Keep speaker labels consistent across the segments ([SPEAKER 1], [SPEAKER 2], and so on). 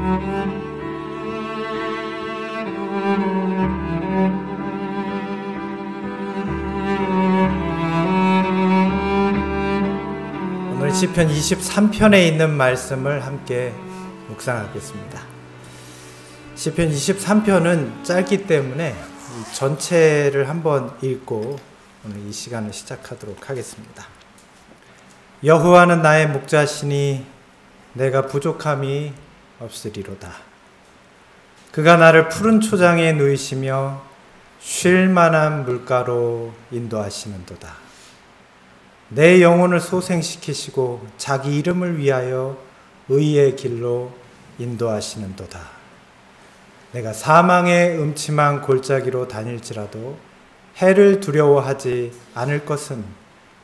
[SPEAKER 1] 오늘 시편 23편에 있는 말씀을 함께 묵상하겠습니다. 시편 23편은 짧기 때문에 전체를 한번 읽고 오늘 이 시간을 시작하도록 하겠습니다. 여호와는 나의 목자시니 내가 부족함이 없으리로다. 그가 나를 푸른 초장에 누이시며 쉴 만한 물가로 인도하시는도다. 내 영혼을 소생시키시고 자기 이름을 위하여 의의 길로 인도하시는도다. 내가 사망의 음침한 골짜기로 다닐지라도 해를 두려워하지 않을 것은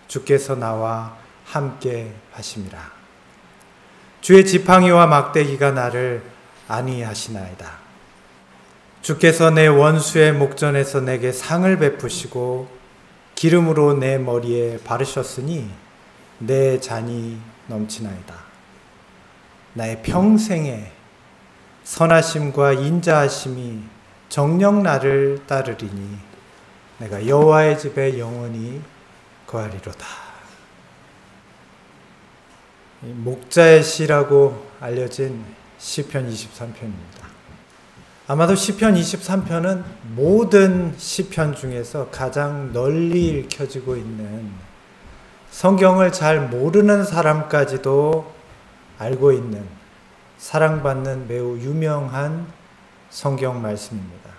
[SPEAKER 1] 주께서 나와 함께 하심이라. 주의 지팡이와 막대기가 나를 안위하시나이다. 주께서 내 원수의 목전에서 내게 상을 베푸시고 기름으로 내 머리에 바르셨으니 내 잔이 넘치나이다. 나의 평생에 선하심과 인자하심이 정녕 나를 따르리니 내가 여호와의 집에 영원히 거하리로다. 목자의 시라고 알려진 시편 23편입니다. 아마도 시편 23편은 모든 시편 중에서 가장 널리 읽혀지고 있는, 성경을 잘 모르는 사람까지도 알고 있는, 사랑받는 매우 유명한 성경 말씀입니다.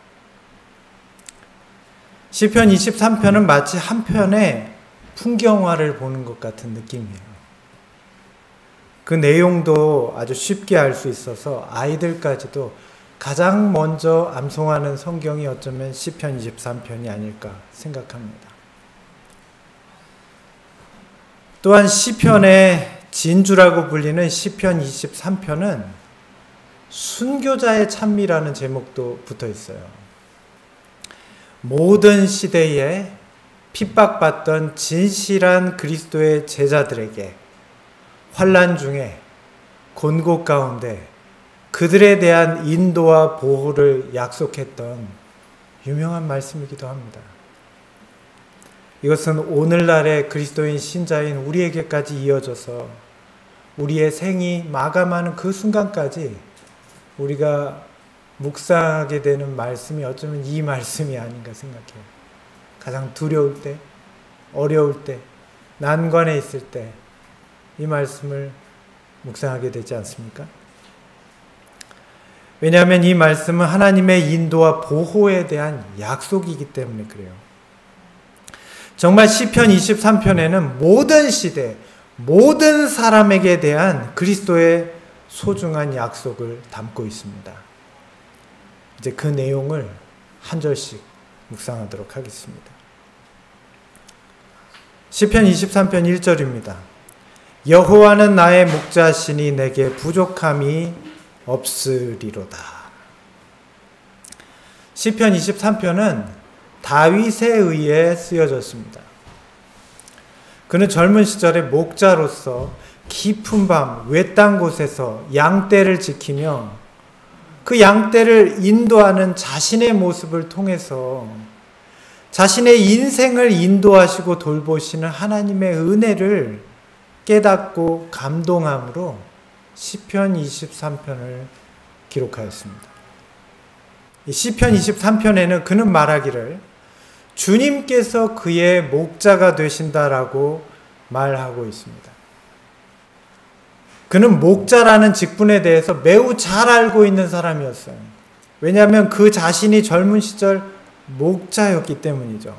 [SPEAKER 1] 시편 23편은 마치 한 편의 풍경화를 보는 것 같은 느낌이에요. 그 내용도 아주 쉽게 알 수 있어서 아이들까지도 가장 먼저 암송하는 성경이 어쩌면 시편 23편이 아닐까 생각합니다. 또한 시편의 진주라고 불리는 시편 23편은 순교자의 찬미라는 제목도 붙어 있어요. 모든 시대에 핍박받던 진실한 그리스도의 제자들에게 환난 중에, 곤고 가운데 그들에 대한 인도와 보호를 약속했던 유명한 말씀이기도 합니다. 이것은 오늘날의 그리스도인 신자인 우리에게까지 이어져서 우리의 생이 마감하는 그 순간까지 우리가 묵상하게 되는 말씀이 어쩌면 이 말씀이 아닌가 생각해요. 가장 두려울 때, 어려울 때, 난관에 있을 때 이 말씀을 묵상하게 되지 않습니까? 왜냐하면 이 말씀은 하나님의 인도와 보호에 대한 약속이기 때문에 그래요. 정말 시편 23편에는 모든 시대, 모든 사람에게 대한 그리스도의 소중한 약속을 담고 있습니다. 이제 그 내용을 한 절씩 묵상하도록 하겠습니다. 시편 23편 1절입니다. 여호와는 나의 목자시니 내게 부족함이 없으리로다. 시편 23편은 다윗에 의해 쓰여졌습니다. 그는 젊은 시절에 목자로서 깊은 밤 외딴 곳에서 양떼를 지키며 그 양떼를 인도하는 자신의 모습을 통해서 자신의 인생을 인도하시고 돌보시는 하나님의 은혜를 깨닫고 감동함으로 시편 23편을 기록하였습니다. 이 시편 23편에는 그는 말하기를 주님께서 그의 목자가 되신다라고 말하고 있습니다. 그는 목자라는 직분에 대해서 매우 잘 알고 있는 사람이었어요. 왜냐하면 그 자신이 젊은 시절 목자였기 때문이죠.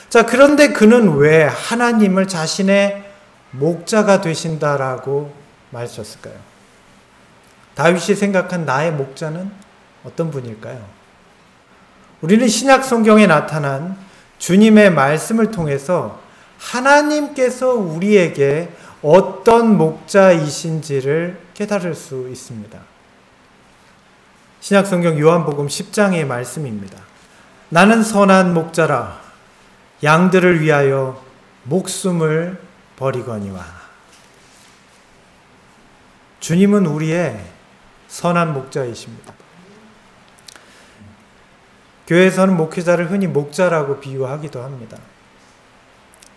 [SPEAKER 1] 자, 그런데 그는 왜 하나님을 자신의 목자가 되신다라고 말하셨을까요? 다윗이 생각한 나의 목자는 어떤 분일까요? 우리는 신약 성경에 나타난 주님의 말씀을 통해서 하나님께서 우리에게 어떤 목자이신지를 깨달을 수 있습니다. 신약 성경 요한복음 10장의 말씀입니다. 나는 선한 목자라 양들을 위하여 목숨을 버리거니와. 주님은 우리의 선한 목자이십니다. 교회에서는 목회자를 흔히 목자라고 비유하기도 합니다.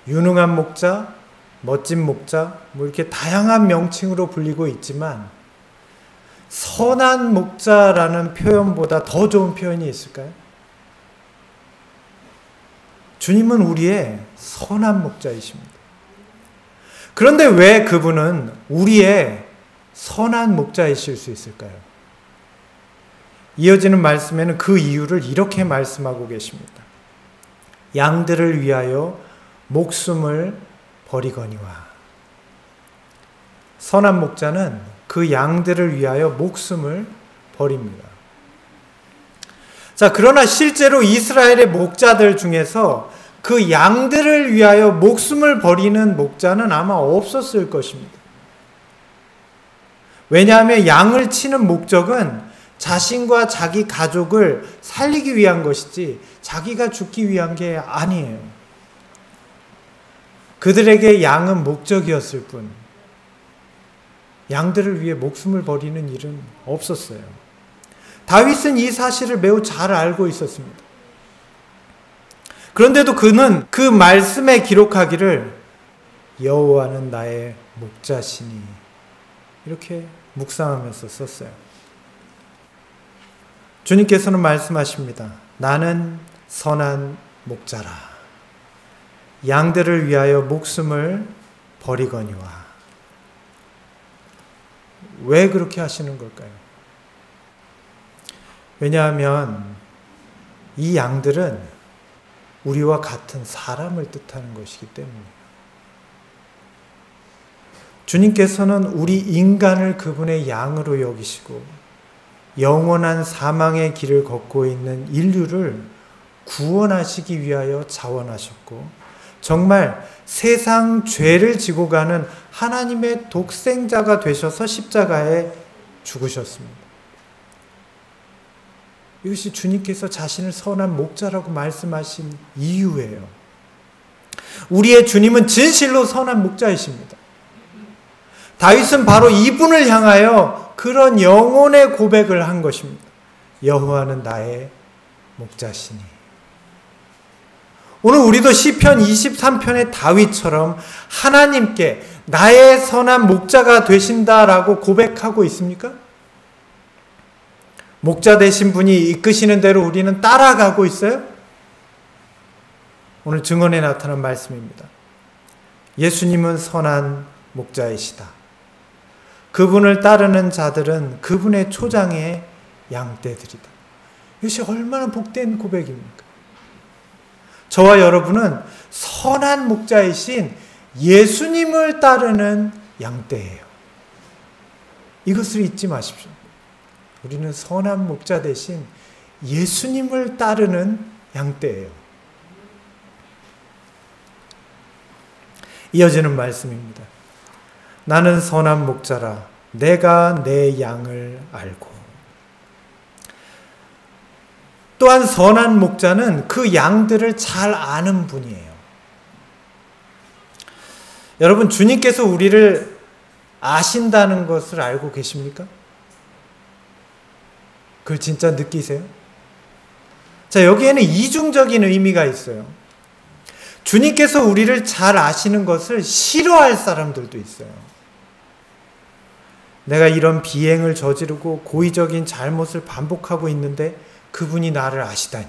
[SPEAKER 1] 유능한 목자, 멋진 목자, 뭐 이렇게 다양한 명칭으로 불리고 있지만 선한 목자라는 표현보다 더 좋은 표현이 있을까요? 주님은 우리의 선한 목자이십니다. 그런데 왜 그분은 우리의 선한 목자이실 수 있을까요? 이어지는 말씀에는 그 이유를 이렇게 말씀하고 계십니다. 양들을 위하여 목숨을 버리거니와. 선한 목자는 그 양들을 위하여 목숨을 버립니다. 자, 그러나 실제로 이스라엘의 목자들 중에서 그 양들을 위하여 목숨을 버리는 목자는 아마 없었을 것입니다. 왜냐하면 양을 치는 목적은 자신과 자기 가족을 살리기 위한 것이지 자기가 죽기 위한 게 아니에요. 그들에게 양은 목적이었을 뿐 양들을 위해 목숨을 버리는 일은 없었어요. 다윗은 이 사실을 매우 잘 알고 있었습니다. 그런데도 그는 그 말씀에 기록하기를 여호와는 나의 목자시니 이렇게 묵상하면서 썼어요. 주님께서는 말씀하십니다. 나는 선한 목자라. 양들을 위하여 목숨을 버리거니와. 왜 그렇게 하시는 걸까요? 왜냐하면 이 양들은 우리와 같은 사람을 뜻하는 것이기 때문이에요. 주님께서는 우리 인간을 그분의 양으로 여기시고 영원한 사망의 길을 걷고 있는 인류를 구원하시기 위하여 자원하셨고 정말 세상 죄를 지고 가는 하나님의 독생자가 되셔서 십자가에 죽으셨습니다. 이것이 주님께서 자신을 선한 목자라고 말씀하신 이유예요. 우리의 주님은 진실로 선한 목자이십니다. 다윗은 바로 이분을 향하여 그런 영혼의 고백을 한 것입니다. 여호와는 나의 목자시니. 오늘 우리도 시편 23편의 다윗처럼 하나님께 나의 선한 목자가 되신다라고 고백하고 있습니까? 목자 되신 분이 이끄시는 대로 우리는 따라가고 있어요? 오늘 증언에 나타난 말씀입니다. 예수님은 선한 목자이시다. 그분을 따르는 자들은 그분의 초장의 양떼들이다. 이것이 얼마나 복된 고백입니까? 저와 여러분은 선한 목자이신 예수님을 따르는 양떼예요. 이것을 잊지 마십시오. 우리는 선한 목자 대신 예수님을 따르는 양떼예요. 이어지는 말씀입니다. 나는 선한 목자라 내가 내 양을 알고. 또한 선한 목자는 그 양들을 잘 아는 분이에요. 여러분, 주님께서 우리를 아신다는 것을 알고 계십니까? 그걸 진짜 느끼세요? 자, 여기에는 이중적인 의미가 있어요. 주님께서 우리를 잘 아시는 것을 싫어할 사람들도 있어요. 내가 이런 비행을 저지르고 고의적인 잘못을 반복하고 있는데 그분이 나를 아시다니.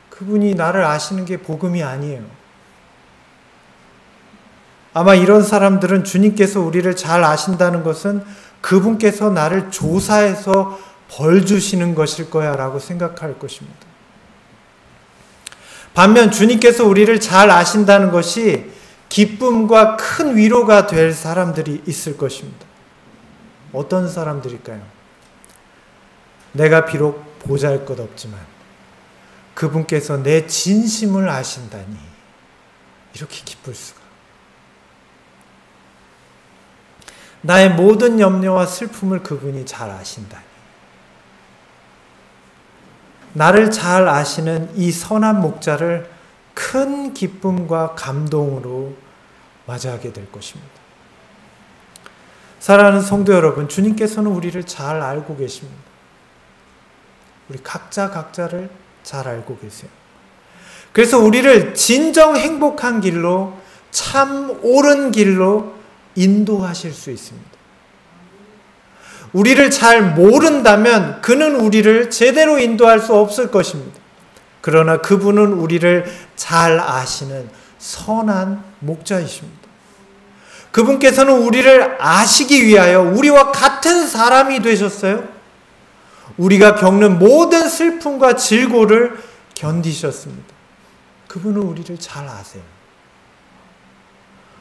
[SPEAKER 1] 그분이 나를 아시는 게 복음이 아니에요. 아마 이런 사람들은 주님께서 우리를 잘 아신다는 것은 그분께서 나를 조사해서 벌 주시는 것일 거야 라고 생각할 것입니다. 반면 주님께서 우리를 잘 아신다는 것이 기쁨과 큰 위로가 될 사람들이 있을 것입니다. 어떤 사람들일까요? 내가 비록 보잘것없지만 그분께서 내 진심을 아신다니 이렇게 기쁠 수가. 나의 모든 염려와 슬픔을 그분이 잘 아신다니. 나를 잘 아시는 이 선한 목자를 큰 기쁨과 감동으로 맞이하게 될 것입니다. 사랑하는 성도 여러분, 주님께서는 우리를 잘 알고 계십니다. 우리 각자를 잘 알고 계세요. 그래서 우리를 진정 행복한 길로, 참 옳은 길로 인도하실 수 있습니다. 우리를 잘 모른다면 그는 우리를 제대로 인도할 수 없을 것입니다. 그러나 그분은 우리를 잘 아시는 선한 목자이십니다. 그분께서는 우리를 아시기 위하여 우리와 같은 사람이 되셨어요. 우리가 겪는 모든 슬픔과 질고를 견디셨습니다. 그분은 우리를 잘 아세요.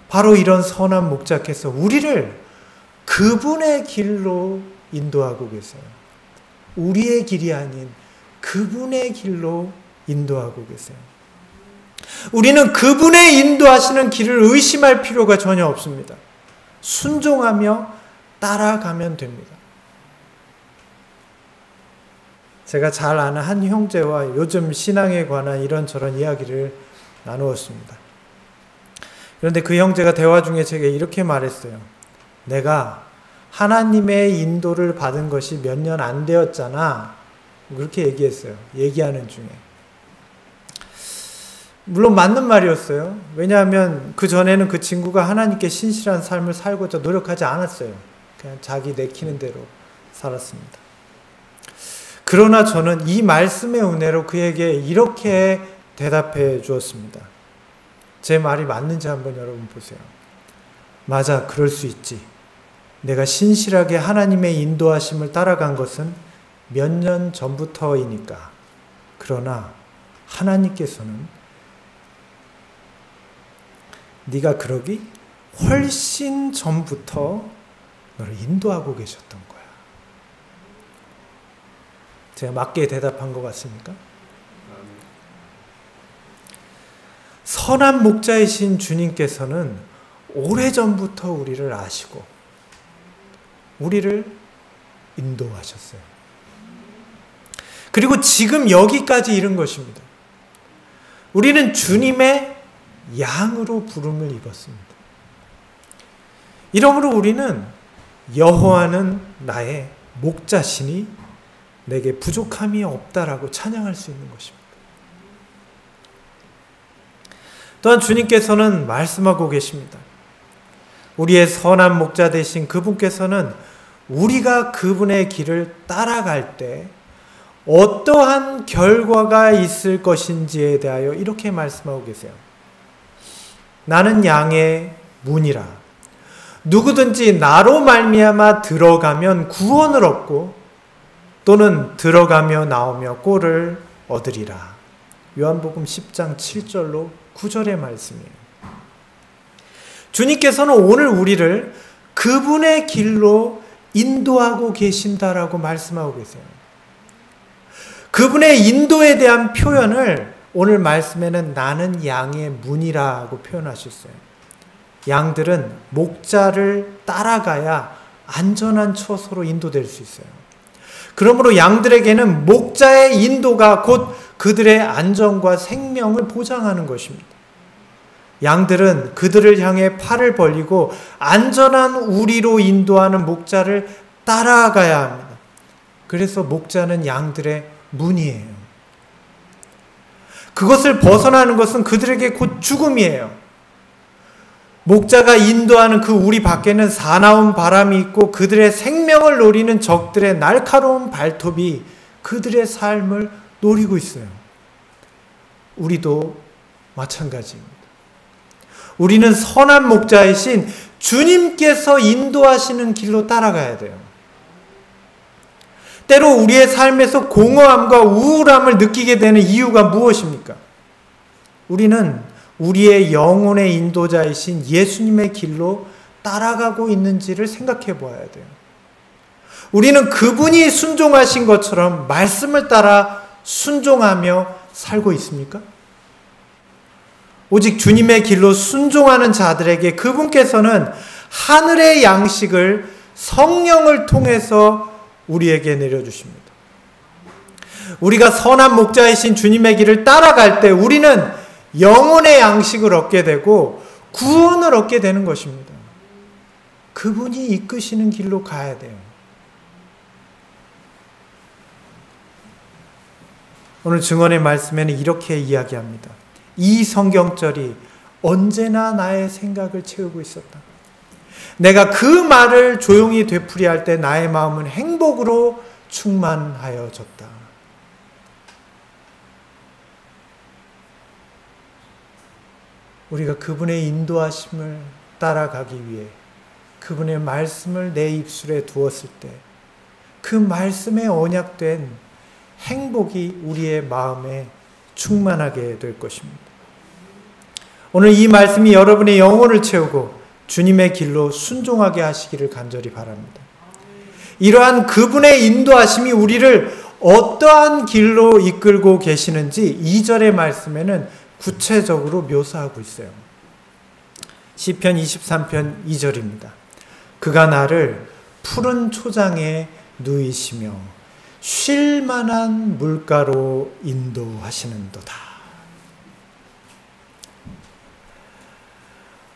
[SPEAKER 1] 바로 이런 선한 목자께서 우리를 그분의 길로 인도하고 계세요. 우리의 길이 아닌 그분의 길로 인도하고 계세요. 우리는 그분의 인도하시는 길을 의심할 필요가 전혀 없습니다. 순종하며 따라가면 됩니다. 제가 잘 아는 한 형제와 요즘 신앙에 관한 이런저런 이야기를 나누었습니다. 그런데 그 형제가 대화 중에 제게 이렇게 말했어요. 내가 하나님의 인도를 받은 것이 몇 년 안 되었잖아. 그렇게 얘기했어요. 얘기하는 중에. 물론 맞는 말이었어요. 왜냐하면 그 전에는 그 친구가 하나님께 신실한 삶을 살고자 노력하지 않았어요. 그냥 자기 내키는 대로 살았습니다. 그러나 저는 이 말씀의 은혜로 그에게 이렇게 대답해 주었습니다. 제 말이 맞는지 한번 여러분 보세요. 맞아, 그럴 수 있지. 내가 신실하게 하나님의 인도하심을 따라간 것은 몇 년 전부터이니까. 그러나 하나님께서는 네가 그러기 훨씬 전부터 너를 인도하고 계셨던 거야. 제가 맞게 대답한 것 같습니까? 선한 목자이신 주님께서는 오래전부터 우리를 아시고 우리를 인도하셨어요. 그리고 지금 여기까지 이른 것입니다. 우리는 주님의 양으로 부름을 입었습니다. 이러므로 우리는 여호와는 나의 목자시니 내게 부족함이 없다라고 찬양할 수 있는 것입니다. 또한 주님께서는 말씀하고 계십니다. 우리의 선한 목자 되신 그분께서는 우리가 그분의 길을 따라갈 때 어떠한 결과가 있을 것인지에 대하여 이렇게 말씀하고 계세요. 나는 양의 문이라. 누구든지 나로 말미암아 들어가면 구원을 얻고 또는 들어가며 나오며 꼴을 얻으리라. 요한복음 10장 7절로 9절의 말씀이에요. 주님께서는 오늘 우리를 그분의 길로 인도하고 계신다라고 말씀하고 계세요. 그분의 인도에 대한 표현을 오늘 말씀에는 나는 양의 문이라고 표현하셨어요. 양들은 목자를 따라가야 안전한 처소로 인도될 수 있어요. 그러므로 양들에게는 목자의 인도가 곧 그들의 안전과 생명을 보장하는 것입니다. 양들은 그들을 향해 팔을 벌리고 안전한 우리로 인도하는 목자를 따라가야 합니다. 그래서 목자는 양들의 문이에요. 그것을 벗어나는 것은 그들에게 곧 죽음이에요. 목자가 인도하는 그 우리 밖에는 사나운 바람이 있고 그들의 생명을 노리는 적들의 날카로운 발톱이 그들의 삶을 노리고 있어요. 우리도 마찬가지입니다. 우리는 선한 목자이신 주님께서 인도하시는 길로 따라가야 돼요. 때로 우리의 삶에서 공허함과 우울함을 느끼게 되는 이유가 무엇입니까? 우리는 우리의 영혼의 인도자이신 예수님의 길로 따라가고 있는지를 생각해 보아야 돼요. 우리는 그분이 순종하신 것처럼 말씀을 따라 순종하며 살고 있습니까? 오직 주님의 길로 순종하는 자들에게 그분께서는 하늘의 양식을 성령을 통해서 우리에게 내려주십니다. 우리가 선한 목자이신 주님의 길을 따라갈 때 우리는 영혼의 양식을 얻게 되고 구원을 얻게 되는 것입니다. 그분이 이끄시는 길로 가야 돼요. 오늘 증언의 말씀에는 이렇게 이야기합니다. 이 성경절이 언제나 나의 생각을 채우고 있었다. 내가 그 말을 조용히 되풀이할 때 나의 마음은 행복으로 충만하여졌다. 우리가 그분의 인도하심을 따라가기 위해 그분의 말씀을 내 입술에 두었을 때 그 말씀에 언약된 행복이 우리의 마음에 충만하게 될 것입니다. 오늘 이 말씀이 여러분의 영혼을 채우고 주님의 길로 순종하게 하시기를 간절히 바랍니다. 이러한 그분의 인도하심이 우리를 어떠한 길로 이끌고 계시는지 2절의 말씀에는 구체적으로 묘사하고 있어요. 시편 23편 2절입니다. 그가 나를 푸른 초장에 누이시며 쉴 만한 물가로 인도하시는도다.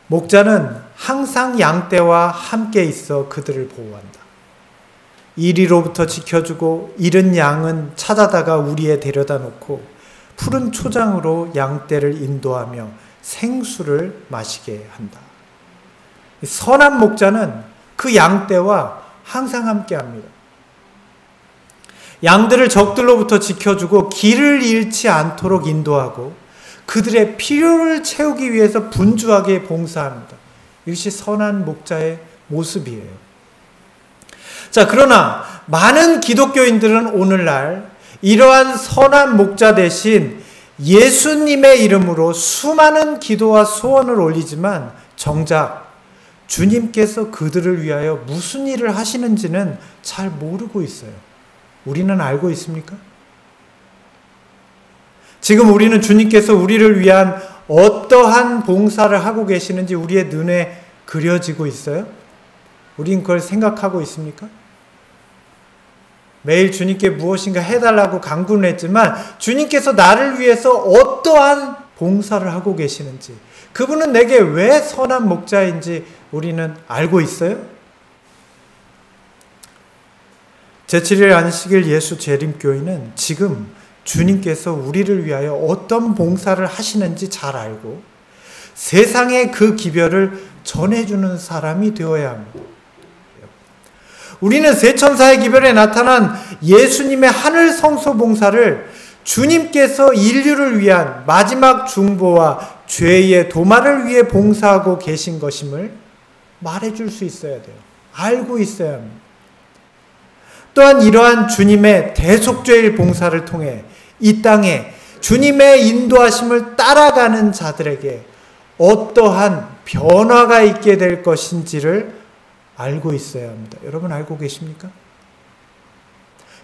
[SPEAKER 1] 목자는 항상 양떼와 함께 있어 그들을 보호한다. 이리로부터 지켜주고 잃은 양은 찾아다가 우리에 데려다 놓고 푸른 초장으로 양떼를 인도하며 생수를 마시게 한다. 선한 목자는 그 양떼와 항상 함께 합니다. 양들을 적들로부터 지켜주고 길을 잃지 않도록 인도하고 그들의 필요를 채우기 위해서 분주하게 봉사합니다. 이것이 선한 목자의 모습이에요. 자, 그러나 많은 기독교인들은 오늘날 이러한 선한 목자 대신 예수님의 이름으로 수많은 기도와 소원을 올리지만 정작 주님께서 그들을 위하여 무슨 일을 하시는지는 잘 모르고 있어요. 우리는 알고 있습니까? 지금 우리는 주님께서 우리를 위한 어떠한 봉사를 하고 계시는지 우리의 눈에 그려지고 있어요? 우린 그걸 생각하고 있습니까? 매일 주님께 무엇인가 해달라고 간구는 했지만 주님께서 나를 위해서 어떠한 봉사를 하고 계시는지, 그분은 내게 왜 선한 목자인지 우리는 알고 있어요? 제7일 안식일 예수 재림교회는 지금 주님께서 우리를 위하여 어떤 봉사를 하시는지 잘 알고 세상에 그 기별을 전해주는 사람이 되어야 합니다. 우리는 세천사의 기별에 나타난 예수님의 하늘 성소 봉사를 주님께서 인류를 위한 마지막 중보와 죄의 도말을 위해 봉사하고 계신 것임을 말해줄 수 있어야 돼요. 알고 있어야 합니다. 또한 이러한 주님의 대속죄일 봉사를 통해 이 땅에 주님의 인도하심을 따라가는 자들에게 어떠한 변화가 있게 될 것인지를 알고 있어야 합니다. 여러분 알고 계십니까?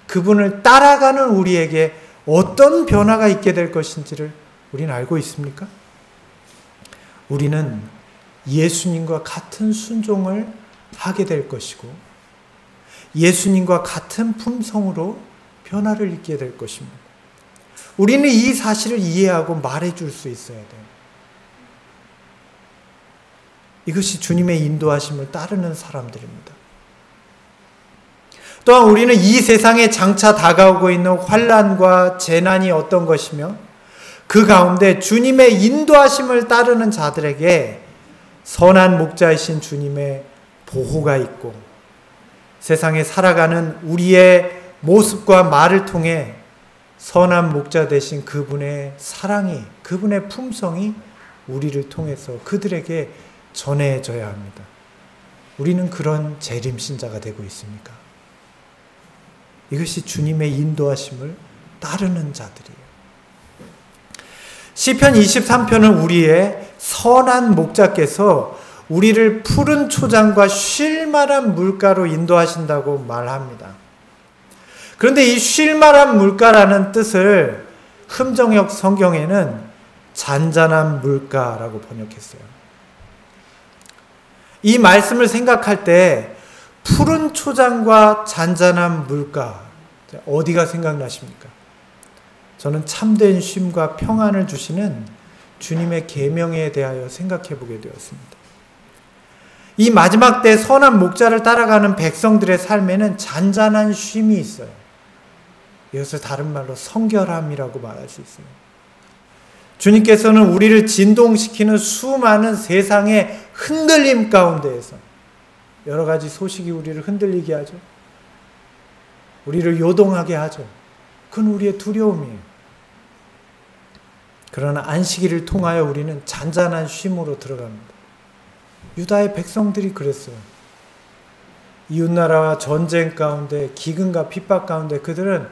[SPEAKER 1] 그분을 따라가는 우리에게 어떤 변화가 있게 될 것인지를 우리는 알고 있습니까? 우리는 예수님과 같은 순종을 하게 될 것이고 예수님과 같은 품성으로 변화를 있게 될 것입니다. 우리는 이 사실을 이해하고 말해줄 수 있어야 돼요. 이것이 주님의 인도하심을 따르는 사람들입니다. 또한 우리는 이 세상에 장차 다가오고 있는 환난과 재난이 어떤 것이며 그 가운데 주님의 인도하심을 따르는 자들에게 선한 목자이신 주님의 보호가 있고 세상에 살아가는 우리의 모습과 말을 통해 선한 목자 되신 그분의 사랑이, 그분의 품성이 우리를 통해서 그들에게 전해져야 합니다. 우리는 그런 재림신자가 되고 있습니까? 이것이 주님의 인도하심을 따르는 자들이에요. 시편 23편은 우리의 선한 목자께서 우리를 푸른 초장과 쉴만한 물가로 인도하신다고 말합니다. 그런데 이 쉴만한 물가라는 뜻을 흠정역 성경에는 잔잔한 물가라고 번역했어요. 이 말씀을 생각할 때 푸른 초장과 잔잔한 물가, 어디가 생각나십니까? 저는 참된 쉼과 평안을 주시는 주님의 계명에 대하여 생각해 보게 되었습니다. 이 마지막 때 선한 목자를 따라가는 백성들의 삶에는 잔잔한 쉼이 있어요. 이것을 다른 말로 성결함이라고 말할 수 있어요. 주님께서는 우리를 진동시키는 수많은 세상의 흔들림 가운데에서 여러 가지 소식이 우리를 흔들리게 하죠. 우리를 요동하게 하죠. 그건 우리의 두려움이에요. 그러나 안식일을 통하여 우리는 잔잔한 쉼으로 들어갑니다. 유다의 백성들이 그랬어요. 이웃나라와 전쟁 가운데, 기근과 핍박 가운데 그들은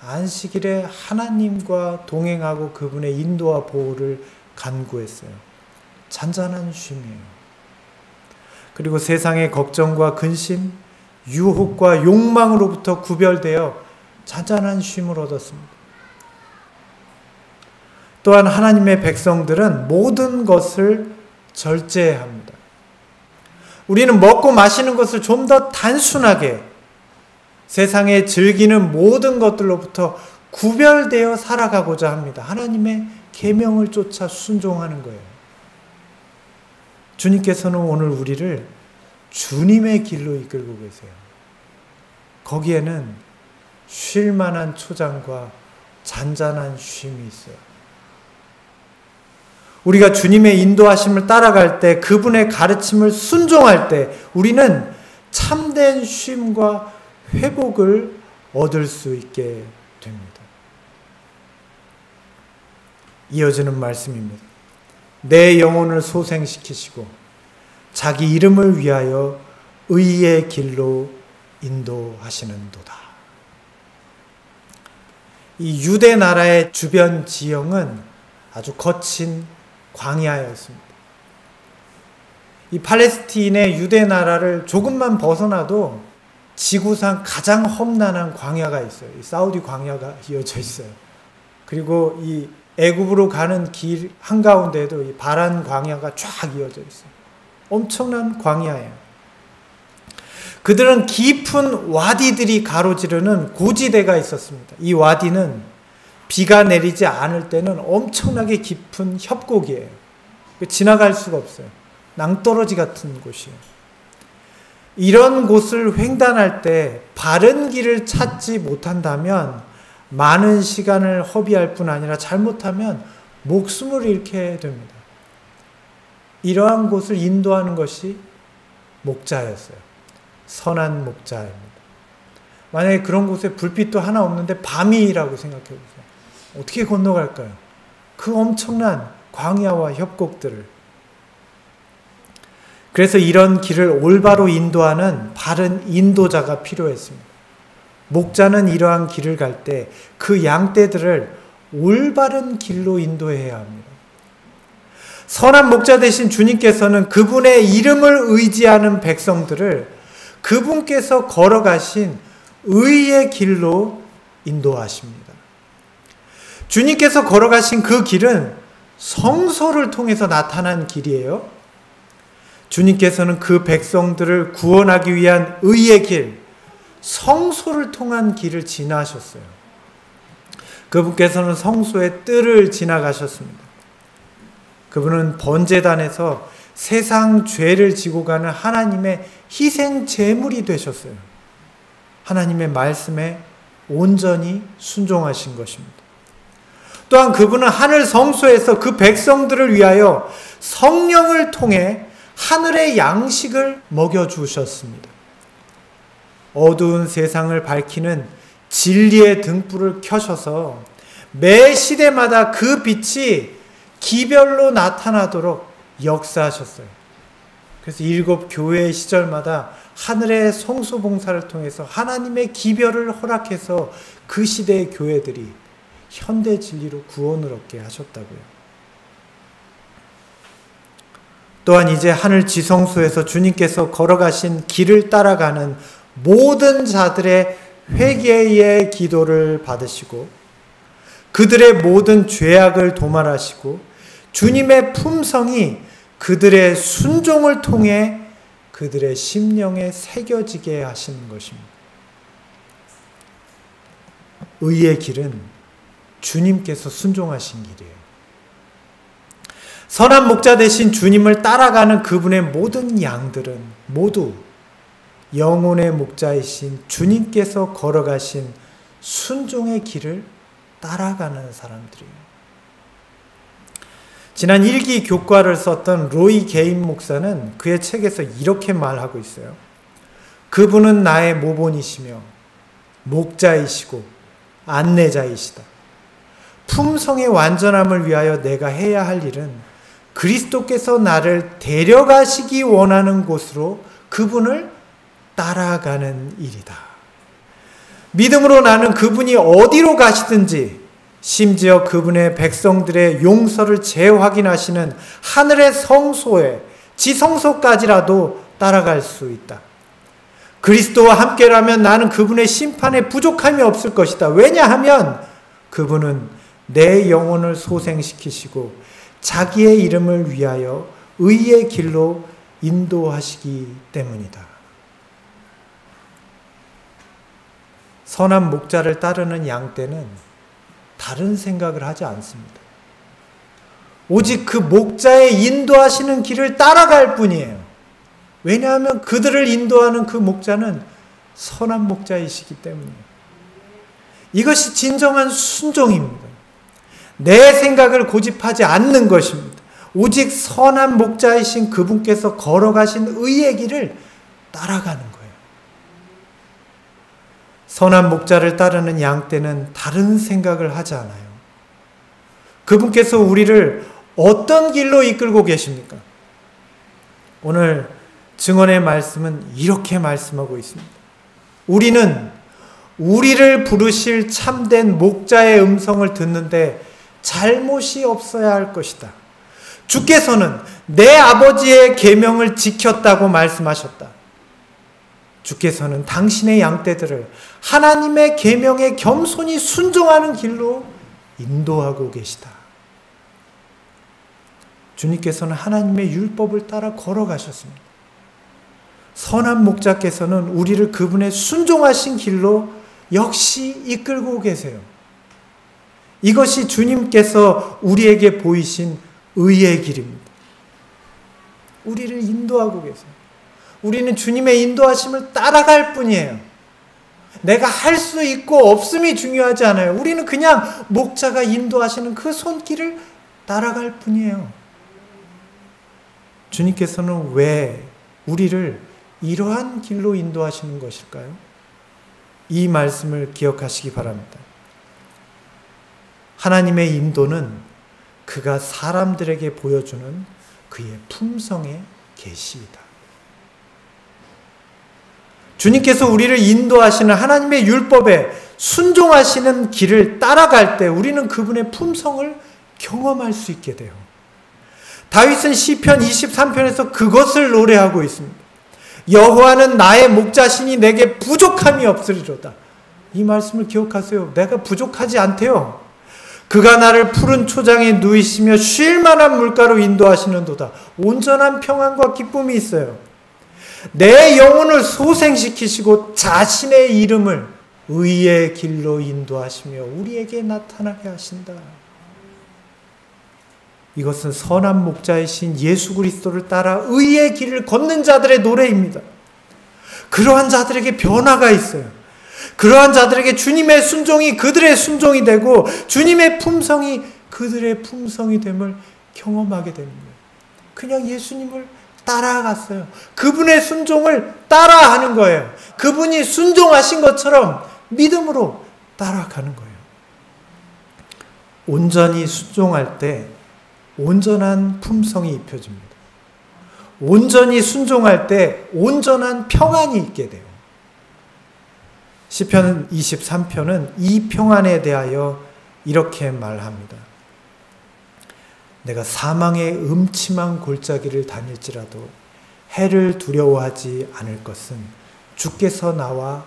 [SPEAKER 1] 안식일에 하나님과 동행하고 그분의 인도와 보호를 간구했어요. 잔잔한 쉼이에요. 그리고 세상의 걱정과 근심, 유혹과 욕망으로부터 구별되어 잔잔한 쉼을 얻었습니다. 또한 하나님의 백성들은 모든 것을 절제합니다. 우리는 먹고 마시는 것을 좀 더 단순하게 세상에 즐기는 모든 것들로부터 구별되어 살아가고자 합니다. 하나님의 계명을 쫓아 순종하는 거예요. 주님께서는 오늘 우리를 주님의 길로 이끌고 계세요. 거기에는 쉴 만한 초장과 잔잔한 쉼이 있어요. 우리가 주님의 인도하심을 따라갈 때, 그분의 가르침을 순종할 때 우리는 참된 쉼과 회복을 얻을 수 있게 됩니다. 이어지는 말씀입니다. 내 영혼을 소생시키시고 자기 이름을 위하여 의의 길로 인도하시는도다. 이 유대 나라의 주변 지형은 아주 거친 광야였습니다. 이 팔레스틴의 유대 나라를 조금만 벗어나도 지구상 가장 험난한 광야가 있어요. 이 사우디 광야가 이어져 있어요. 그리고 이 애굽으로 가는 길 한가운데에도 이 바란 광야가 쫙 이어져 있어요. 엄청난 광야예요. 그들은 깊은 와디들이 가로지르는 고지대가 있었습니다. 이 와디는 비가 내리지 않을 때는 엄청나게 깊은 협곡이에요. 지나갈 수가 없어요. 낭떠러지 같은 곳이에요. 이런 곳을 횡단할 때 바른 길을 찾지 못한다면 많은 시간을 허비할 뿐 아니라 잘못하면 목숨을 잃게 됩니다. 이러한 곳을 인도하는 것이 목자였어요. 선한 목자입니다. 만약에 그런 곳에 불빛도 하나 없는데 밤이라고 생각해 보세요. 어떻게 건너갈까요? 그 엄청난 광야와 협곡들을. 그래서 이런 길을 올바로 인도하는 바른 인도자가 필요했습니다. 목자는 이러한 길을 갈 때 그 양떼들을 올바른 길로 인도해야 합니다. 선한 목자 되신 주님께서는 그분의 이름을 의지하는 백성들을 그분께서 걸어가신 의의 길로 인도하십니다. 주님께서 걸어가신 그 길은 성소를 통해서 나타난 길이에요. 주님께서는 그 백성들을 구원하기 위한 의의 길, 성소를 통한 길을 지나셨어요. 그분께서는 성소의 뜰을 지나가셨습니다. 그분은 번제단에서 세상 죄를 지고 가는 하나님의 희생 제물이 되셨어요. 하나님의 말씀에 온전히 순종하신 것입니다. 또한 그분은 하늘 성소에서 그 백성들을 위하여 성령을 통해 하늘의 양식을 먹여주셨습니다. 어두운 세상을 밝히는 진리의 등불을 켜셔서 매 시대마다 그 빛이 기별로 나타나도록 역사하셨어요. 그래서 7 교회의 시절마다 하늘의 성소 봉사를 통해서 하나님의 기별을 허락해서 그 시대의 교회들이 현대 진리로 구원을 얻게 하셨다고요. 또한 이제 하늘 지성소에서 주님께서 걸어가신 길을 따라가는 모든 자들의 회개의 기도를 받으시고 그들의 모든 죄악을 도말하시고 주님의 품성이 그들의 순종을 통해 그들의 심령에 새겨지게 하시는 것입니다. 의의 길은 주님께서 순종하신 길이에요. 선한 목자 대신 주님을 따라가는 그분의 모든 양들은 모두 영혼의 목자이신 주님께서 걸어가신 순종의 길을 따라가는 사람들이에요. 지난 일기 교과를 썼던 로이 게인 목사는 그의 책에서 이렇게 말하고 있어요. 그분은 나의 모본이시며 목자이시고 안내자이시다. 품성의 완전함을 위하여 내가 해야 할 일은 그리스도께서 나를 데려가시기 원하는 곳으로 그분을 따라가는 일이다. 믿음으로 나는 그분이 어디로 가시든지 심지어 그분의 백성들의 용서를 재확인하시는 하늘의 성소에 지성소까지라도 따라갈 수 있다. 그리스도와 함께라면 나는 그분의 심판에 부족함이 없을 것이다. 왜냐하면 그분은 내 영혼을 소생시키시고 자기의 이름을 위하여 의의 길로 인도하시기 때문이다. 선한 목자를 따르는 양떼는 다른 생각을 하지 않습니다. 오직 그 목자의 인도하시는 길을 따라갈 뿐이에요. 왜냐하면 그들을 인도하는 그 목자는 선한 목자이시기 때문이에요. 이것이 진정한 순종입니다. 내 생각을 고집하지 않는 것입니다. 오직 선한 목자이신 그분께서 걸어가신 의의 길을 따라가는 거예요. 선한 목자를 따르는 양떼는 다른 생각을 하지 않아요. 그분께서 우리를 어떤 길로 이끌고 계십니까? 오늘 증언의 말씀은 이렇게 말씀하고 있습니다. 우리는 우리를 부르실 참된 목자의 음성을 듣는데 잘못이 없어야 할 것이다. 주께서는 내 아버지의 계명을 지켰다고 말씀하셨다. 주께서는 당신의 양떼들을 하나님의 계명에 겸손히 순종하는 길로 인도하고 계시다. 주님께서는 하나님의 율법을 따라 걸어가셨습니다. 선한 목자께서는 우리를 그분의 순종하신 길로 역시 이끌고 계세요. 이것이 주님께서 우리에게 보이신 의의 길입니다. 우리를 인도하고 계세요. 우리는 주님의 인도하심을 따라갈 뿐이에요. 내가 할 수 있고 없음이 중요하지 않아요. 우리는 그냥 목자가 인도하시는 그 손길을 따라갈 뿐이에요. 주님께서는 왜 우리를 이러한 길로 인도하시는 것일까요? 이 말씀을 기억하시기 바랍니다. 하나님의 인도는 그가 사람들에게 보여주는 그의 품성의 계시이다. 주님께서 우리를 인도하시는 하나님의 율법에 순종하시는 길을 따라갈 때 우리는 그분의 품성을 경험할 수 있게 돼요. 다윗은 시편 23편에서 그것을 노래하고 있습니다. 여호와는 나의 목자시니 내게 부족함이 없으리로다. 이 말씀을 기억하세요. 내가 부족하지 않대요. 그가 나를 푸른 초장에 누이시며 쉴 만한 물가로 인도하시는도다. 온전한 평안과 기쁨이 있어요. 내 영혼을 소생시키시고 자신의 이름을 의의 길로 인도하시며 우리에게 나타나게 하신다. 이것은 선한 목자이신 예수 그리스도를 따라 의의 길을 걷는 자들의 노래입니다. 그러한 자들에게 변화가 있어요. 그러한 자들에게 주님의 순종이 그들의 순종이 되고 주님의 품성이 그들의 품성이 됨을 경험하게 됩니다. 그냥 예수님을 따라갔어요. 그분의 순종을 따라하는 거예요. 그분이 순종하신 것처럼 믿음으로 따라가는 거예요. 온전히 순종할 때 온전한 품성이 입혀집니다. 온전히 순종할 때 온전한 평안이 있게 돼요. 시편 23편은 이 평안에 대하여 이렇게 말합니다. 내가 사망의 음침한 골짜기를 다닐지라도 해를 두려워하지 않을 것은 주께서 나와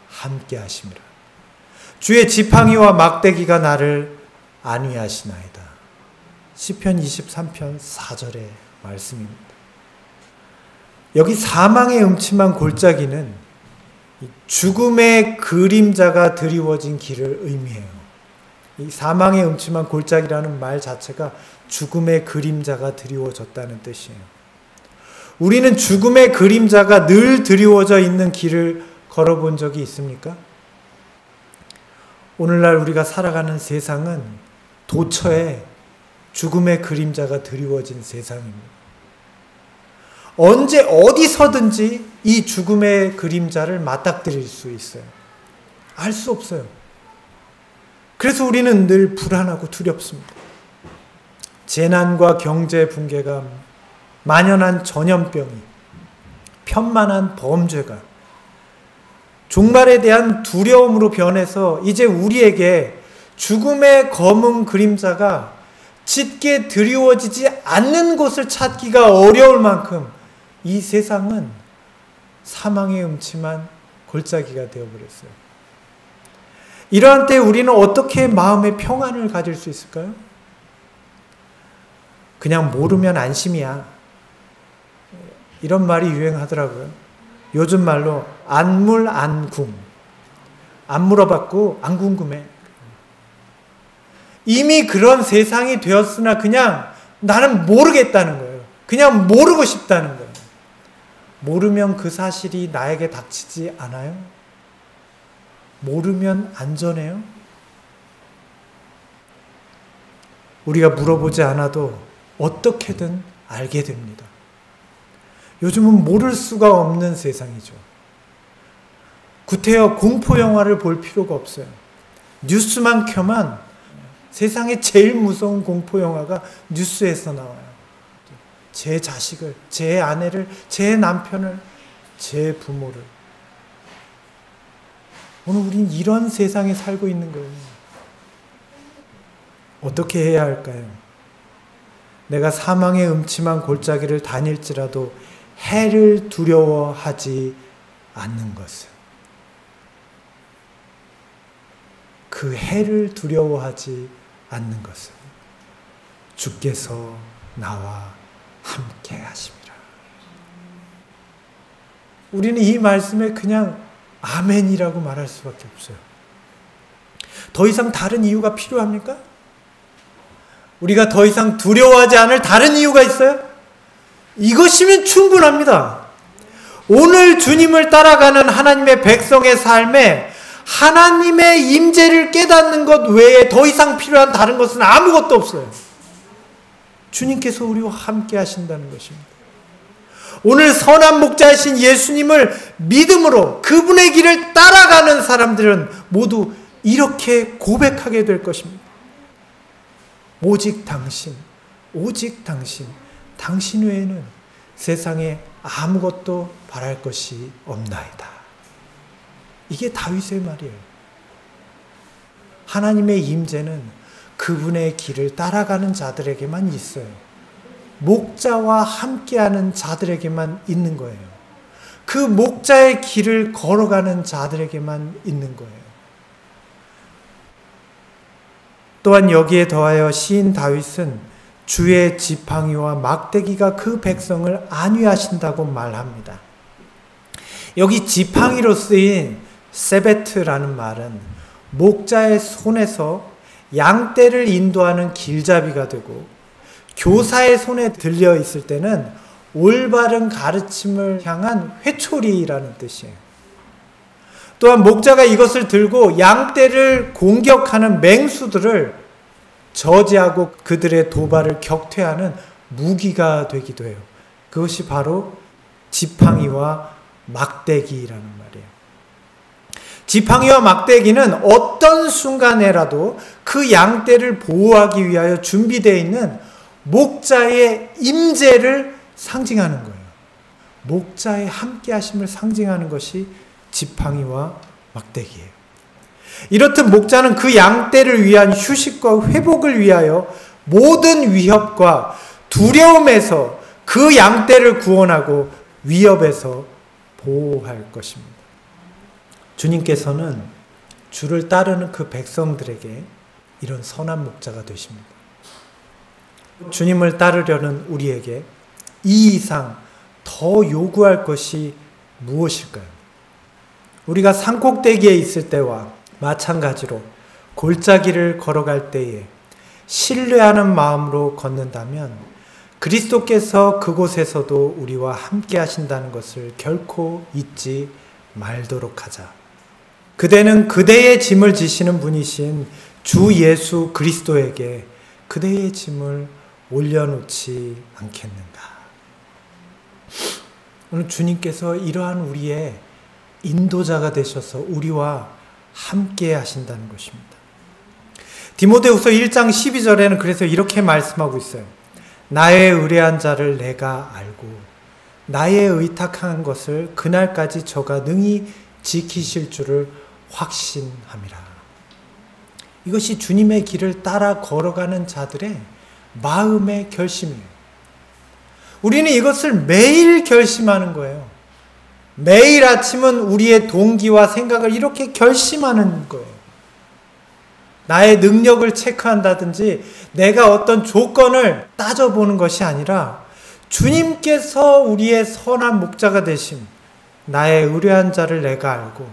[SPEAKER 1] 함께 하심이라. 주의 지팡이와 막대기가 나를 안위하시나이다. 시편 23편 4절의 말씀입니다. 여기 사망의 음침한 골짜기는 죽음의 그림자가 드리워진 길을 의미해요. 이 사망의 음침한 골짜기라는 말 자체가 죽음의 그림자가 드리워졌다는 뜻이에요. 우리는 죽음의 그림자가 늘 드리워져 있는 길을 걸어본 적이 있습니까? 오늘날 우리가 살아가는 세상은 도처에 죽음의 그림자가 드리워진 세상입니다. 언제 어디서든지 이 죽음의 그림자를 맞닥뜨릴 수 있어요. 알 수 없어요. 그래서 우리는 늘 불안하고 두렵습니다. 재난과 경제 붕괴가 만연한 전염병이, 편만한 범죄가 종말에 대한 두려움으로 변해서 이제 우리에게 죽음의 검은 그림자가 짙게 드리워지지 않는 곳을 찾기가 어려울 만큼 이 세상은 사망의 음침한 골짜기가 되어버렸어요. 이러한 때 우리는 어떻게 마음의 평안을 가질 수 있을까요? 그냥 모르면 안심이야. 이런 말이 유행하더라고요. 요즘 말로 안물안궁. 안 물어봤고 안 궁금해. 이미 그런 세상이 되었으나 그냥 나는 모르겠다는 거예요. 그냥 모르고 싶다는 거예요. 모르면 그 사실이 나에게 닥치지 않아요? 모르면 안전해요? 우리가 물어보지 않아도 어떻게든 알게 됩니다. 요즘은 모를 수가 없는 세상이죠. 구태여 공포영화를 볼 필요가 없어요. 뉴스만 켜면 세상에 제일 무서운 공포영화가 뉴스에서 나와요. 제 자식을, 제 아내를, 제 남편을, 제 부모를. 오늘 우린 이런 세상에 살고 있는 거예요. 어떻게 해야 할까요? 내가 사망의 음침한 골짜기를 다닐지라도 해를 두려워하지 않는 것을. 그 해를 두려워하지 않는 것을. 주께서 나와 함께 하심이라. 우리는 이 말씀에 그냥 아멘이라고 말할 수밖에 없어요. 더 이상 다른 이유가 필요합니까? 우리가 더 이상 두려워하지 않을 다른 이유가 있어요? 이것이면 충분합니다. 오늘 주님을 따라가는 하나님의 백성의 삶에 하나님의 임재를 깨닫는 것 외에 더 이상 필요한 다른 것은 아무것도 없어요. 주님께서 우리와 함께 하신다는 것입니다. 오늘 선한 목자이신 예수님을 믿음으로 그분의 길을 따라가는 사람들은 모두 이렇게 고백하게 될 것입니다. 오직 당신, 오직 당신, 당신 외에는 세상에 아무것도 바랄 것이 없나이다. 이게 다윗의 말이에요. 하나님의 임재는 그분의 길을 따라가는 자들에게만 있어요. 목자와 함께하는 자들에게만 있는 거예요. 그 목자의 길을 걸어가는 자들에게만 있는 거예요. 또한 여기에 더하여 시인 다윗은 주의 지팡이와 막대기가 그 백성을 안위하신다고 말합니다. 여기 지팡이로 쓰인 세베트라는 말은 목자의 손에서 양떼를 인도하는 길잡이가 되고 교사의 손에 들려 있을 때는 올바른 가르침을 향한 회초리라는 뜻이에요. 또한 목자가 이것을 들고 양떼를 공격하는 맹수들을 저지하고 그들의 도발을 격퇴하는 무기가 되기도 해요. 그것이 바로 지팡이와 막대기라는 말이에요. 지팡이와 막대기는 어떤 순간에라도 그 양떼를 보호하기 위하여 준비되어 있는 목자의 임재를 상징하는 거예요. 목자의 함께하심을 상징하는 것이 지팡이와 막대기예요. 이렇듯 목자는 그 양떼를 위한 휴식과 회복을 위하여 모든 위협과 두려움에서 그 양떼를 구원하고 위협에서 보호할 것입니다. 주님께서는 주를 따르는 그 백성들에게 이런 선한 목자가 되십니다. 주님을 따르려는 우리에게 이 이상 더 요구할 것이 무엇일까요? 우리가 산꼭대기에 있을 때와 마찬가지로 골짜기를 걸어갈 때에 신뢰하는 마음으로 걷는다면 그리스도께서 그곳에서도 우리와 함께 하신다는 것을 결코 잊지 말도록 하자. 그대는 그대의 짐을 지시는 분이신 주 예수 그리스도에게 그대의 짐을 올려놓지 않겠는가. 오늘 주님께서 이러한 우리의 인도자가 되셔서 우리와 함께 하신다는 것입니다. 디모데후서 1장 12절에는 그래서 이렇게 말씀하고 있어요. 나의 의뢰한 자를 내가 알고 나의 의탁한 것을 그날까지 저가 능히 지키실 줄을 확신함이라. 이것이 주님의 길을 따라 걸어가는 자들의 마음의 결심이에요. 우리는 이것을 매일 결심하는 거예요. 매일 아침은 우리의 동기와 생각을 이렇게 결심하는 거예요. 나의 능력을 체크한다든지 내가 어떤 조건을 따져보는 것이 아니라 주님께서 우리의 선한 목자가 되심, 나의 의뢰한 자를 내가 알고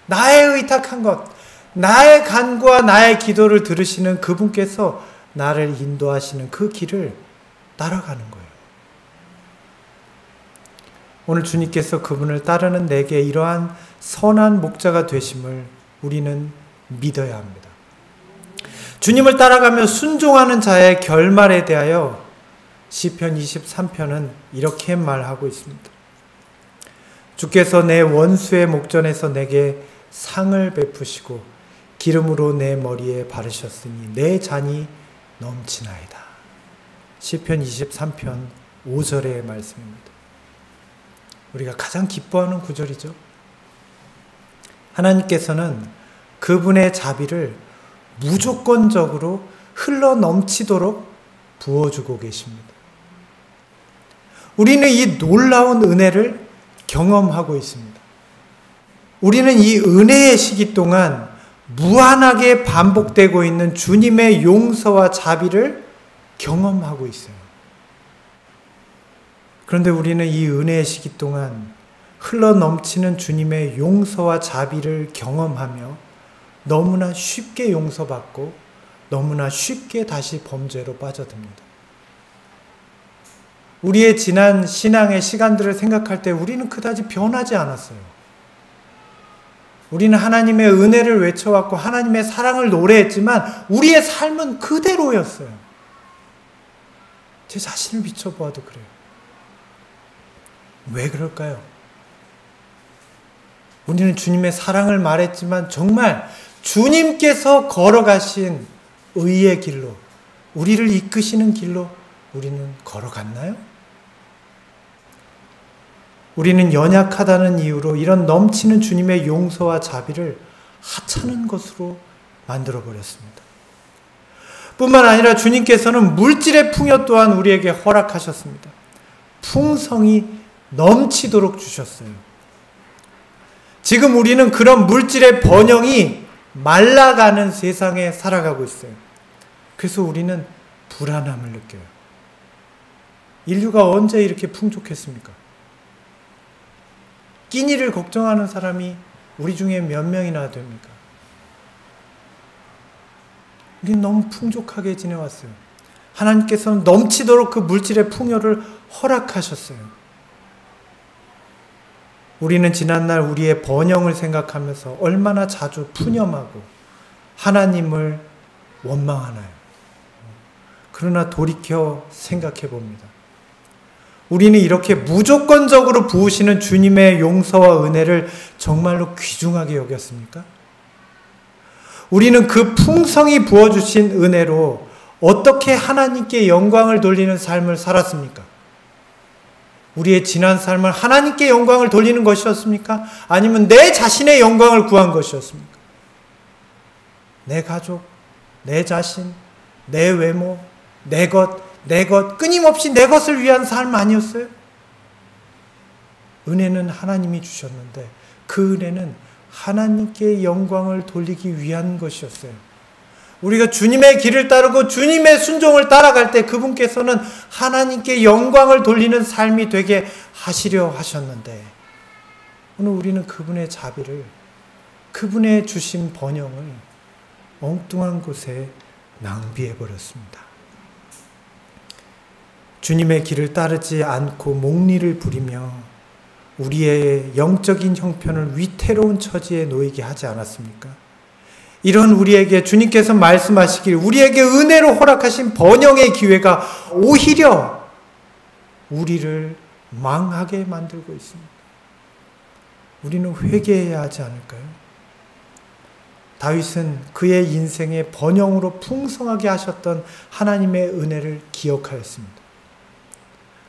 [SPEAKER 1] 나의 의탁한 것, 나의 간구와 나의 기도를 들으시는 그분께서 나를 인도하시는 그 길을 따라가는 거예요. 오늘 주님께서 그분을 따르는 내게 이러한 선한 목자가 되심을 우리는 믿어야 합니다. 주님을 따라가며 순종하는 자의 결말에 대하여 시편 23편은 이렇게 말하고 있습니다. 주께서 내 원수의 목전에서 내게 상을 베푸시고 기름으로 내 머리에 바르셨으니 내 잔이 넘치나이다. 시편 23편 5절의 말씀입니다. 우리가 가장 기뻐하는 구절이죠. 하나님께서는 그분의 자비를 무조건적으로 흘러 넘치도록 부어주고 계십니다. 우리는 이 놀라운 은혜를 경험하고 있습니다. 우리는 이 은혜의 시기 동안 무한하게 반복되고 있는 주님의 용서와 자비를 경험하고 있어요. 그런데 우리는 이 은혜의 시기 동안 흘러 넘치는 주님의 용서와 자비를 경험하며 너무나 쉽게 용서받고 너무나 쉽게 다시 범죄로 빠져듭니다. 우리의 지난 신앙의 시간들을 생각할 때 우리는 그다지 변하지 않았어요. 우리는 하나님의 은혜를 외쳐왔고 하나님의 사랑을 노래했지만 우리의 삶은 그대로였어요. 제 자신을 비춰보아도 그래요. 왜 그럴까요? 우리는 주님의 사랑을 말했지만 정말 주님께서 걸어가신 의의 길로, 우리를 이끄시는 길로 우리는 걸어갔나요? 우리는 연약하다는 이유로 이런 넘치는 주님의 용서와 자비를 하찮은 것으로 만들어버렸습니다. 뿐만 아니라 주님께서는 물질의 풍요 또한 우리에게 허락하셨습니다. 풍성이 넘치도록 주셨어요. 지금 우리는 그런 물질의 번영이 말라가는 세상에 살아가고 있어요. 그래서 우리는 불안함을 느껴요. 인류가 언제 이렇게 풍족했습니까? 끼니를 걱정하는 사람이 우리 중에 몇 명이나 됩니까? 우리는 너무 풍족하게 지내왔어요. 하나님께서는 넘치도록 그 물질의 풍요를 허락하셨어요. 우리는 지난날 우리의 번영을 생각하면서 얼마나 자주 푸념하고 하나님을 원망하나요? 그러나 돌이켜 생각해 봅니다. 우리는 이렇게 무조건적으로 부으시는 주님의 용서와 은혜를 정말로 귀중하게 여겼습니까? 우리는 그 풍성히 부어주신 은혜로 어떻게 하나님께 영광을 돌리는 삶을 살았습니까? 우리의 지난 삶을 하나님께 영광을 돌리는 것이었습니까? 아니면 내 자신의 영광을 구한 것이었습니까? 내 가족, 내 자신, 내 외모, 내 것, 끊임없이 내 것을 위한 삶 아니었어요? 은혜는 하나님이 주셨는데 그 은혜는 하나님께 영광을 돌리기 위한 것이었어요. 우리가 주님의 길을 따르고 주님의 순종을 따라갈 때 그분께서는 하나님께 영광을 돌리는 삶이 되게 하시려 하셨는데 오늘 우리는 그분의 자비를, 그분의 주신 번영을 엉뚱한 곳에 낭비해 버렸습니다. 주님의 길을 따르지 않고 목리를 부리며 우리의 영적인 형편을 위태로운 처지에 놓이게 하지 않았습니까? 이런 우리에게 주님께서 말씀하시길 우리에게 은혜로 허락하신 번영의 기회가 오히려 우리를 망하게 만들고 있습니다. 우리는 회개해야 하지 않을까요? 다윗은 그의 인생의 번영으로 풍성하게 하셨던 하나님의 은혜를 기억하였습니다.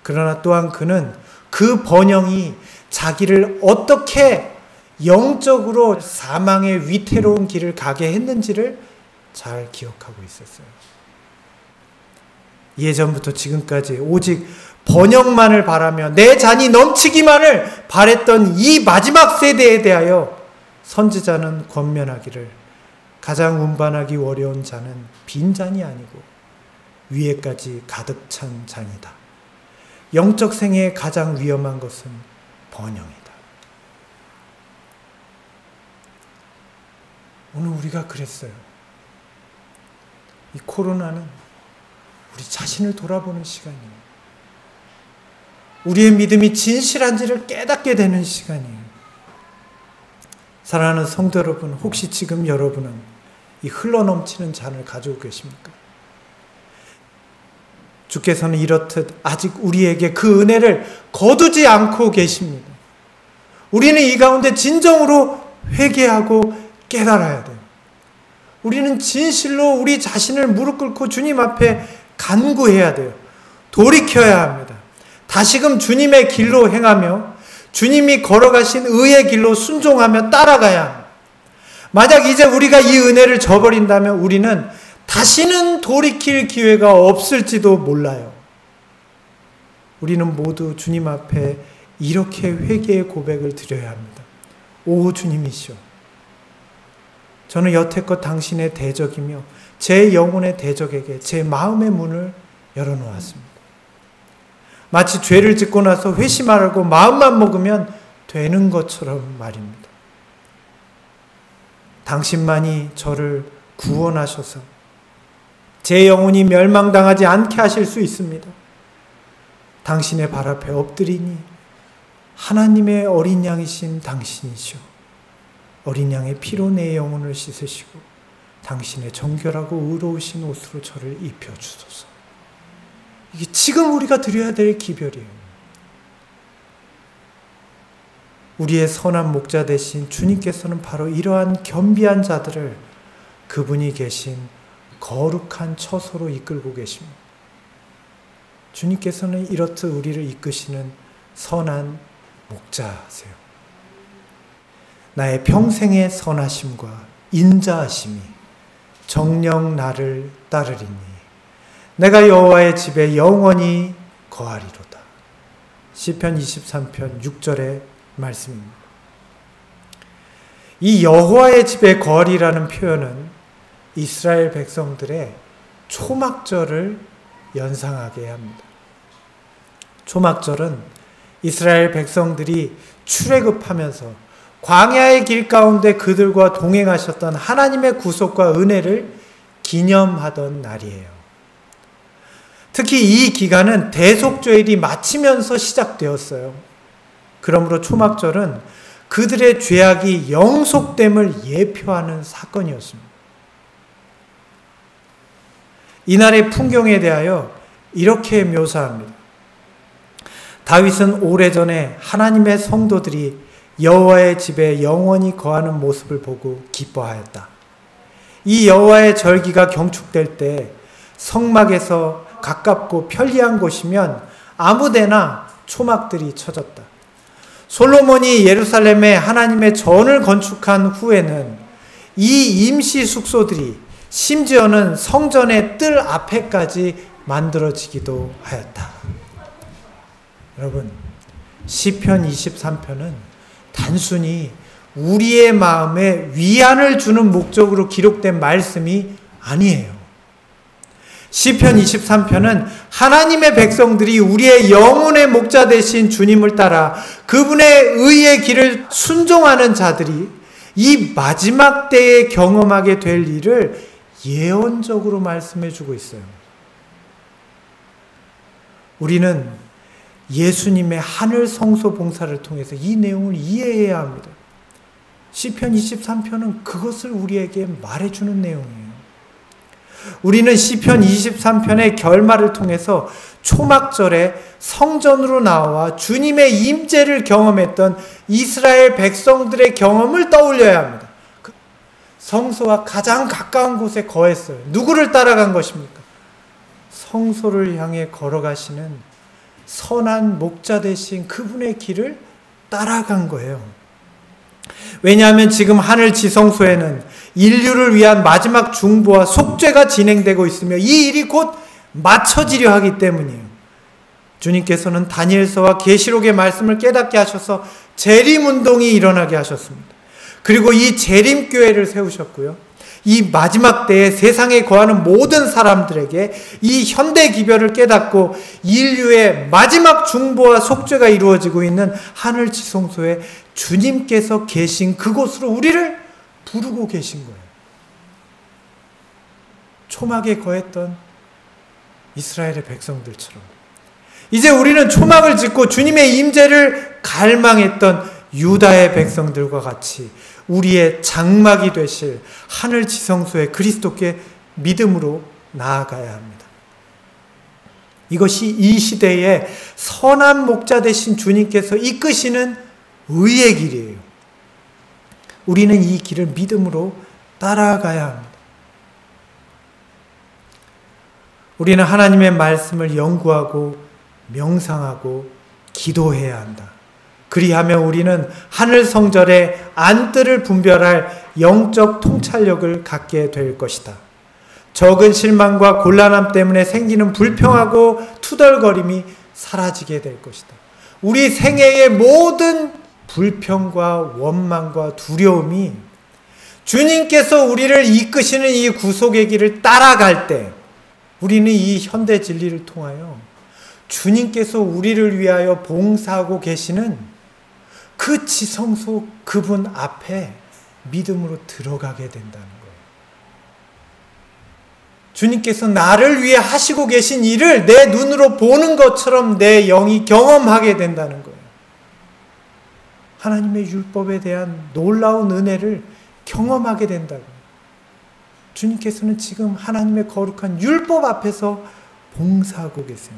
[SPEAKER 1] 그러나 또한 그는 그 번영이 자기를 어떻게 영적으로 사망의 위태로운 길을 가게 했는지를 잘 기억하고 있었어요. 예전부터 지금까지 오직 번영만을 바라며 내 잔이 넘치기만을 바랬던 이 마지막 세대에 대하여 선지자는 권면하기를 가장 운반하기 어려운 잔은 빈 잔이 아니고 위에까지 가득 찬 잔이다. 영적 생애의 가장 위험한 것은 번영이다. 오늘 우리가 그랬어요. 이 코로나는 우리 자신을 돌아보는 시간이에요. 우리의 믿음이 진실한지를 깨닫게 되는 시간이에요. 사랑하는 성도 여러분, 혹시 지금 여러분은 이 흘러넘치는 잔을 가지고 계십니까? 주께서는 이렇듯 아직 우리에게 그 은혜를 거두지 않고 계십니다. 우리는 이 가운데 진정으로 회개하고 깨달아야 돼요. 우리는 진실로 우리 자신을 무릎 꿇고 주님 앞에 간구해야 돼요. 돌이켜야 합니다. 다시금 주님의 길로 행하며 주님이 걸어가신 의의 길로 순종하며 따라가야 합니다. 만약 이제 우리가 이 은혜를 저버린다면 우리는 다시는 돌이킬 기회가 없을지도 몰라요. 우리는 모두 주님 앞에 이렇게 회개의 고백을 드려야 합니다. 오 주님이시여, 저는 여태껏 당신의 대적이며 제 영혼의 대적에게 제 마음의 문을 열어놓았습니다. 마치 죄를 짓고 나서 회심하라고 마음만 먹으면 되는 것처럼 말입니다. 당신만이 저를 구원하셔서 제 영혼이 멸망당하지 않게 하실 수 있습니다. 당신의 발 앞에 엎드리니 하나님의 어린 양이신 당신이시오. 어린 양의 피로 내 영혼을 씻으시고 당신의 정결하고 의로우신 옷으로 저를 입혀주소서. 이게 지금 우리가 드려야 될 기별이에요. 우리의 선한 목자 되신 주님께서는 바로 이러한 겸비한 자들을 그분이 계신 거룩한 처소로 이끌고 계십니다. 주님께서는 이렇듯 우리를 이끄시는 선한 목자세요. 나의 평생의 선하심과 인자하심이 정녕 나를 따르리니 내가 여호와의 집에 영원히 거하리로다. 시편 23편 6절의 말씀입니다. 이 여호와의 집에 거하리라는 표현은 이스라엘 백성들의 초막절을 연상하게 합니다. 초막절은 이스라엘 백성들이 출애굽하면서 광야의 길 가운데 그들과 동행하셨던 하나님의 구속과 은혜를 기념하던 날이에요. 특히 이 기간은 대속죄일이 마치면서 시작되었어요. 그러므로 초막절은 그들의 죄악이 영속됨을 예표하는 사건이었습니다. 이날의 풍경에 대하여 이렇게 묘사합니다. 다윗은 오래전에 하나님의 성도들이 여호와의 집에 영원히 거하는 모습을 보고 기뻐하였다. 이 여호와의 절기가 경축될 때 성막에서 가깝고 편리한 곳이면 아무데나 초막들이 쳐졌다. 솔로몬이 예루살렘에 하나님의 전을 건축한 후에는 이 임시 숙소들이 심지어는 성전의 뜰 앞에까지 만들어지기도 하였다. 여러분, 시편 23편은 단순히 우리의 마음에 위안을 주는 목적으로 기록된 말씀이 아니에요. 시편 23편은 하나님의 백성들이 우리의 영혼의 목자 되신 주님을 따라 그분의 의의 길을 순종하는 자들이 이 마지막 때에 경험하게 될 일을 예언적으로 말씀해 주고 있어요. 우리는 예수님의 하늘 성소 봉사를 통해서 이 내용을 이해해야 합니다. 시편 23편은 그것을 우리에게 말해주는 내용이에요. 우리는 시편 23편의 결말을 통해서 초막절에 성전으로 나와 주님의 임재를 경험했던 이스라엘 백성들의 경험을 떠올려야 합니다. 성소와 가장 가까운 곳에 거했어요. 누구를 따라간 것입니까? 성소를 향해 걸어가시는 선한 목자 되신 그분의 길을 따라간 거예요. 왜냐하면 지금 하늘 지성소에는 인류를 위한 마지막 중보와 속죄가 진행되고 있으며 이 일이 곧 마쳐지려 하기 때문이에요. 주님께서는 다니엘서와 계시록의 말씀을 깨닫게 하셔서 재림운동이 일어나게 하셨습니다. 그리고 이 재림교회를 세우셨고요. 이 마지막 때에 세상에 거하는 모든 사람들에게 이 현대 기별을 깨닫고 인류의 마지막 중보와 속죄가 이루어지고 있는 하늘 지성소에 주님께서 계신 그곳으로 우리를 부르고 계신 거예요. 초막에 거했던 이스라엘의 백성들처럼 이제 우리는 초막을 짓고 주님의 임재를 갈망했던 유다의 백성들과 같이 우리의 장막이 되실 하늘 지성소에 그리스도께 믿음으로 나아가야 합니다. 이것이 이 시대에 선한 목자 되신 주님께서 이끄시는 의의 길이에요. 우리는 이 길을 믿음으로 따라가야 합니다. 우리는 하나님의 말씀을 연구하고 명상하고 기도해야 한다. 그리하면 우리는 하늘 성전의 안뜰을 분별할 영적 통찰력을 갖게 될 것이다. 적은 실망과 곤란함 때문에 생기는 불평하고 투덜거림이 사라지게 될 것이다. 우리 생애의 모든 불평과 원망과 두려움이 주님께서 우리를 이끄시는 이 구속의 길을 따라갈 때 우리는 이 현대 진리를 통하여 주님께서 우리를 위하여 봉사하고 계시는 그 지성소 그분 앞에 믿음으로 들어가게 된다는 거예요. 주님께서 나를 위해 하시고 계신 일을 내 눈으로 보는 것처럼 내 영이 경험하게 된다는 거예요. 하나님의 율법에 대한 놀라운 은혜를 경험하게 된다고. 주님께서는 지금 하나님의 거룩한 율법 앞에서 봉사하고 계세요.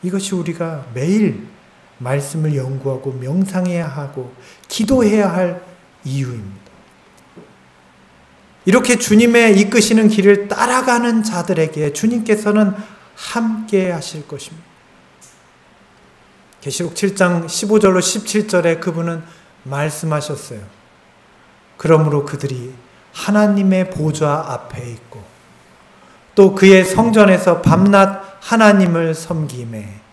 [SPEAKER 1] 이것이 우리가 매일 말씀을 연구하고 명상해야 하고 기도해야 할 이유입니다. 이렇게 주님의 이끄시는 길을 따라가는 자들에게 주님께서는 함께 하실 것입니다. 계시록 7장 15절로 17절에 그분은 말씀하셨어요. 그러므로 그들이 하나님의 보좌 앞에 있고 또 그의 성전에서 밤낮 하나님을 섬기매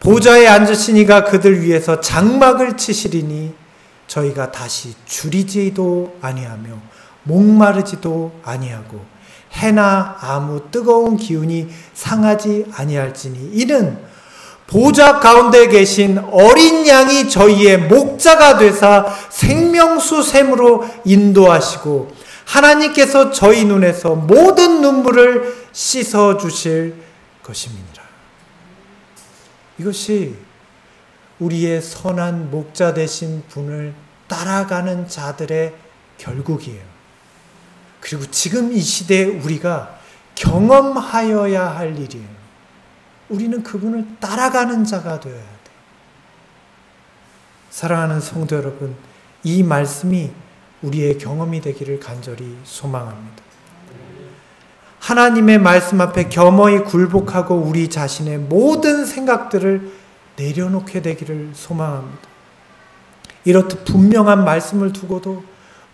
[SPEAKER 1] 보좌에 앉으신 이가 그들 위해서 장막을 치시리니 저희가 다시 줄이지도 아니하며 목마르지도 아니하고 해나 아무 뜨거운 기운이 상하지 아니할지니 이는 보좌 가운데 계신 어린 양이 저희의 목자가 되사 생명수 샘으로 인도하시고 하나님께서 저희 눈에서 모든 눈물을 씻어 주실 것입니다. 이것이 우리의 선한 목자 되신 분을 따라가는 자들의 결국이에요. 그리고 지금 이 시대에 우리가 경험하여야 할 일이에요. 우리는 그분을 따라가는 자가 되어야 돼요. 사랑하는 성도 여러분, 이 말씀이 우리의 경험이 되기를 간절히 소망합니다. 하나님의 말씀 앞에 겸허히 굴복하고 우리 자신의 모든 생각들을 내려놓게 되기를 소망합니다. 이렇듯 분명한 말씀을 두고도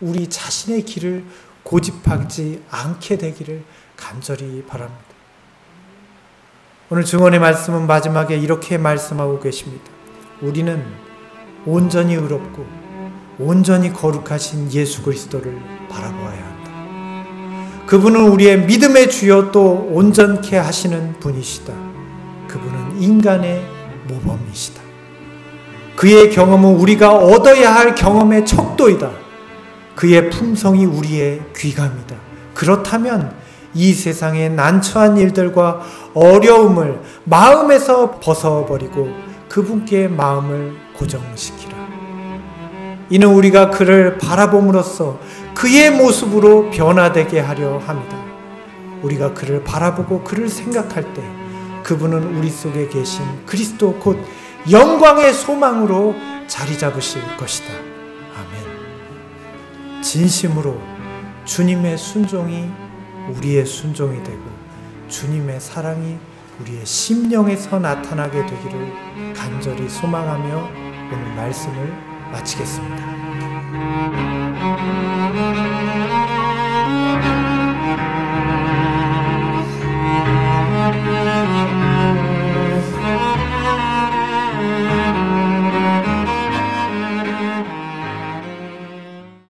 [SPEAKER 1] 우리 자신의 길을 고집하지 않게 되기를 간절히 바랍니다. 오늘 증언의 말씀은 마지막에 이렇게 말씀하고 계십니다. 우리는 온전히 의롭고 온전히 거룩하신 예수 그리스도를 바라보아야 한다. 그분은 우리의 믿음의 주요 또 온전케 하시는 분이시다. 그분은 인간의 모범이시다. 그의 경험은 우리가 얻어야 할 경험의 척도이다. 그의 품성이 우리의 귀감이다. 그렇다면 이 세상의 난처한 일들과 어려움을 마음에서 벗어버리고 그분께 마음을 고정시키라. 이는 우리가 그를 바라봄으로써 그의 모습으로 변화되게 하려 합니다. 우리가 그를 바라보고 그를 생각할 때 그분은 우리 속에 계신 그리스도 곧 영광의 소망으로 자리 잡으실 것이다. 아멘. 진심으로 주님의 순종이 우리의 순종이 되고 주님의 사랑이 우리의 심령에서 나타나게 되기를 간절히 소망하며 오늘 말씀을 마치겠습니다.